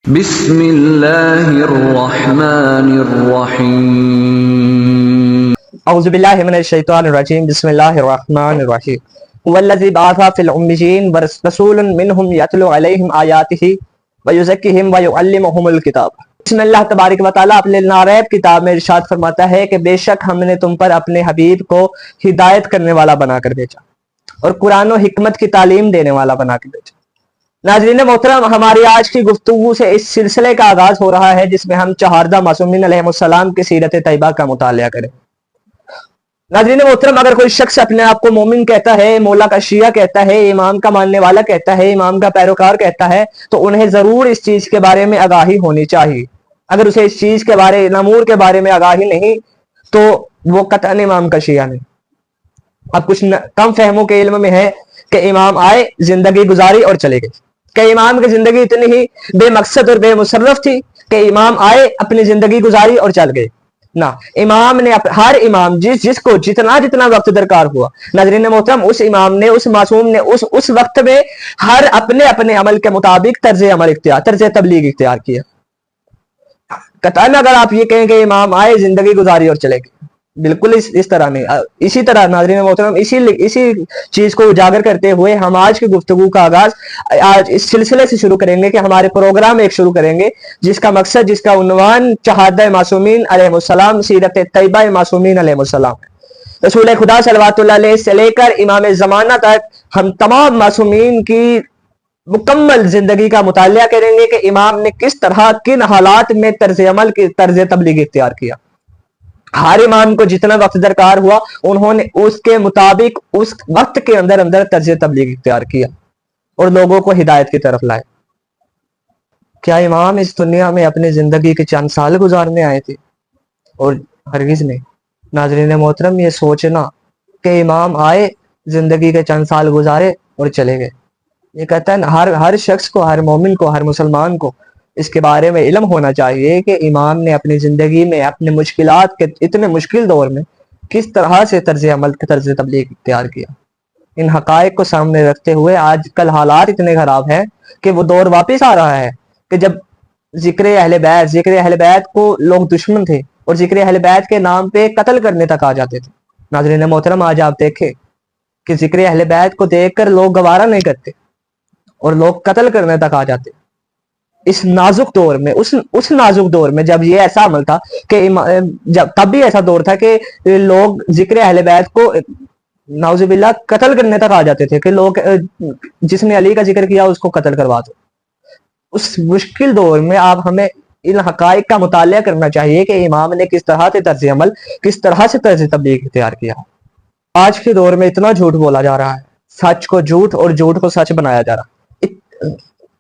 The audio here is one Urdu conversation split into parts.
بسم اللہ الرحمن الرحیم اعوذ باللہ من الشیطان الرجیم بسم اللہ الرحمن الرحیم والذی بعث فی الامین رسولا منہم یتلو علیہم آیاتہ ویزکیہم ویعلمہم الکتاب۔ بسم اللہ تبارک و تعالیٰ اپنے ناریب کتاب میں ارشاد فرماتا ہے کہ بے شک ہم نے تم پر اپنے حبیب کو ہدایت کرنے والا بنا کر بھیجا اور قرآن و حکمت کی تعلیم دینے والا بنا کر بھیجا۔ ناظرین محترم، ہماری آج کی گفتگو سے اس سلسلے کا آغاز ہو رہا ہے جس میں ہم چہاردہ معصومین علیہ السلام کی سیرت طیبہ کا مطالعہ کریں۔ ناظرین محترم، اگر کوئی شخص اپنے آپ کو مومن کہتا ہے، مولا کا شیعہ کہتا ہے، امام کا ماننے والا کہتا ہے، امام کا پیروکار کہتا ہے، تو انہیں ضرور اس چیز کے بارے میں آگاہی ہونی چاہیے۔ اگر اسے اس چیز کے بارے نامور کے بارے میں آگاہی نہیں تو وہ قطعاً امام کا شیعہ نہیں۔ اب کچھ کم فہموں کے علم میں ہے کہ امام آئے، زندگی گزاری اور چلے گئے، کہ امام کی زندگی اتنی ہی بے مقصد اور بے مصرف تھی کہ امام آئے، اپنی زندگی گزاری اور چل گئے۔ نہ، امام نے ہر امام جس کو جتنا وقت درکار ہوا، ناظرین محترم، اس امام نے، اس معصوم نے اس وقت میں ہر اپنے عمل کے مطابق طرز تبلیغ اختیار کیا۔ قطعاً اگر آپ یہ کہیں کہ امام آئے، زندگی گزاری اور چلے گئے، بالکل اس طرح نہیں۔ اسی طرح ناظرین محترم، اسی چیز کو اجاگر کرتے ہوئے ہم آج کی گفتگو کا آغاز آج اس سلسلے سے شروع کریں گے کہ ہمارے پروگرام ایک شروع کریں گے جس کا مقصد، جس کا عنوان چہاردہ معصومین علیہ السلام، سیرت طیبہ معصومین علیہ السلام۔ رسول خدا صلوات اللہ علیہ سے لے کر امام زمانہ تک ہم تمام معصومین کی مکمل زندگی کا مطالعہ کریں گے کہ امام نے کس طرح، کن حالات میں طرز عمل کی طرز تبلیغ اختیار کیا۔ ہر امام کو جتنا وقت درکار ہوا، انہوں نے اس کے مطابق اس وقت کے اندر طرز تبلیغ اختیار کیا اور لوگوں کو ہدایت کی طرف لائے۔ کیا امام اس دنیا میں اپنی زندگی کے چند سال گزارنے آئے تھے؟ اور ہرگز نہیں۔ ناظرین محترم، یہ سوچنا کہ امام آئے، زندگی کے چند سال گزارے اور چلے گئے، یہ کہتا ہے ہر شخص کو، ہر مومن کو، ہر مسلمان کو اس کے بارے میں علم ہونا چاہیے کہ امام نے اپنی زندگی میں اپنے مشکلات کے اتنے مشکل دور میں کس طرح سے طرز عمل، طرز تبلیغ اختیار کیا۔ ان حقائق کو سامنے رکھتے ہوئے آج کل حالات اتنے خراب ہیں کہ وہ دور واپس آ رہا ہے کہ جب ذکر اہل بیت کو لوگ دشمن تھے اور ذکر اہل بیت کے نام پہ قتل کرنے تک آ جاتے تھے۔ ناظرین محترم، آج آپ دیکھیں کہ ذکر اہل بیت کو دیکھ کر لوگ گوارہ نہیں کرتے اور لوگ قتل کرنے تک آ جاتے۔ اس نازک دور میں، اس نازک دور میں جب یہ ایسا عمل تھا کہ تب بھی ایسا دور تھا کہ لوگ ذکر اہل بیت کو نعوذ باللہ قتل کرنے تک آ جاتے تھے کہ لوگ جس نے علی کا ذکر کیا اس کو قتل کروا دو۔ اس مشکل دور میں آپ ہمیں ان حقائق کا مطالعہ کرنا چاہیے کہ امام نے کس طرح سے طرز عمل، کس طرح سے طرز تبلیغ اختیار کیا۔ آج کے دور میں اتنا جھوٹ بولا جا رہا ہے، سچ کو جھوٹ اور جھوٹ کو سچ بنایا جا رہا ہے۔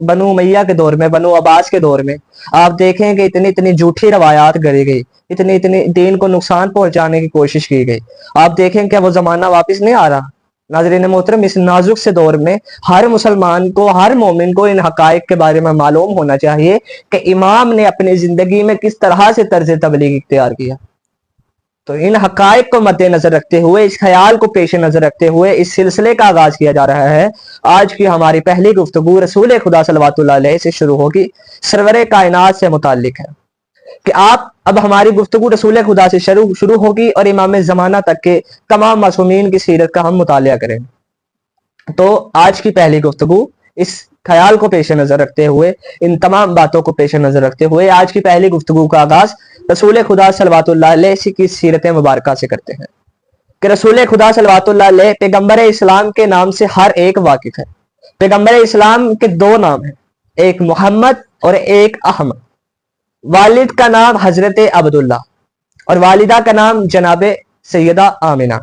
بنو امیہ کے دور میں، بنو عباس کے دور میں آپ دیکھیں کہ اتنی جھوٹی روایات گڑی گئی، اتنی دین کو نقصان پہنچانے کی کوشش کی گئی۔ آپ دیکھیں کہ وہ زمانہ واپس نہیں آ رہا۔ ناظرین محترم، اس نازک سے دور میں ہر مسلمان کو، ہر مومن کو ان حقائق کے بارے میں معلوم ہونا چاہیے کہ امام نے اپنی زندگی میں کس طرح سے طرز تبلیغ اختیار کیا۔ تو ان حقائق کو مد نظر رکھتے ہوئے، اس خیال کو پیش نظر رکھتے ہوئے اس سلسلے کا آغاز کیا جا رہا ہے۔ آج کی ہماری پہلی گفتگو رسول خدا صلوات اللہ علیہ سے شروع ہوگی، سرور کائنات سے متعلق ہے کہ اب ہماری گفتگو رسول خدا سے شروع ہوگی اور امام زمانہ تک کے تمام معصومین کی سیرت کا ہم مطالعہ کریں۔ تو آج کی پہلی گفتگو اس خیال کو پیش نظر رکھتے ہوئے، ان تمام باتوں کو پیش نظر رکھتے ہوئے آج کی پہلی گفتگو کا آغاز رسول خدا صلوات اللہ علیہ کی سیرت مبارکہ سے کرتے ہیں کہ رسول خدا صلوات اللہ علیہ پیغمبر اسلام کے نام سے ہر ایک واقف ہے۔ پیغمبر اسلام کے دو نام ہیں، ایک محمد اور ایک احمد۔ والد کا نام حضرت عبداللہ اور والدہ کا نام جناب سیدہ آمنہ۔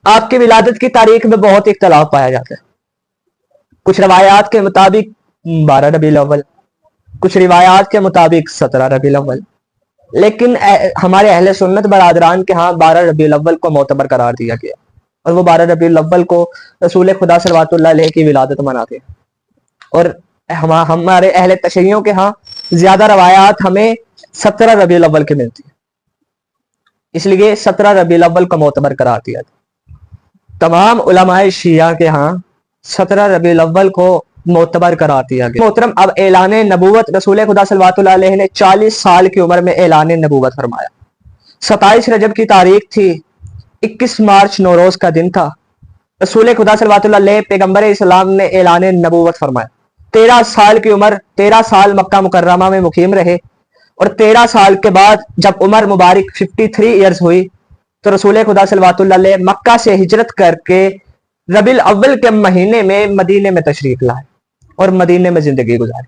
آپ کی ولادت کی تاریخ میں بہت اختلاف پایا جاتا ہے۔ کچھ روایات کے مطابق 12 ربیع الاول، کچھ روایات کے مطابق 17 ربیع الاول، لیکن ہمارے اہل سنت برادران کے ہاں 12 ربیع الاول کو معتبر قرار دیا گیا اور وہ 12 ربیع الاول کو رسول خدا صلوات اللہ علیہ کی ولادت مناتے ہیں۔ اور ہمارے اہل تشیعوں کے ہاں زیادہ روایات ہمیں 17 ربیع الاول کی ملتی ہیں، اس لیے 17 ربیع الاول کو معتبر قرار دیا۔ تمام علماء شیعہ کے ہاں 17 ربیع الاول کو معتبر قرار دیا گیا۔ محترم اب اعلان نبوت رسول خدا صلی اللہ علیہ نے 40 سال کی عمر میں اعلان نبوت فرمایا۔ 27 رجب کی تاریخ تھی، 21 مارچ نوروز کا دن تھا، رسول خدا صلی اللہ علیہ پیغمبر اسلام نے اعلان نبوت فرمایا۔ 13 سال کی عمر، 13 سال مکہ مکرمہ میں مقیم رہے، اور 13 سال کے بعد جب عمر مبارک 53 ایئرز ہوئی تو رسول خدا صلی اللہ علیہ مکہ سے ہجرت کر کے ربیع الاول کے مہینے میں مدینے میں تشریف لائے اور مدینے میں زندگی گزاری۔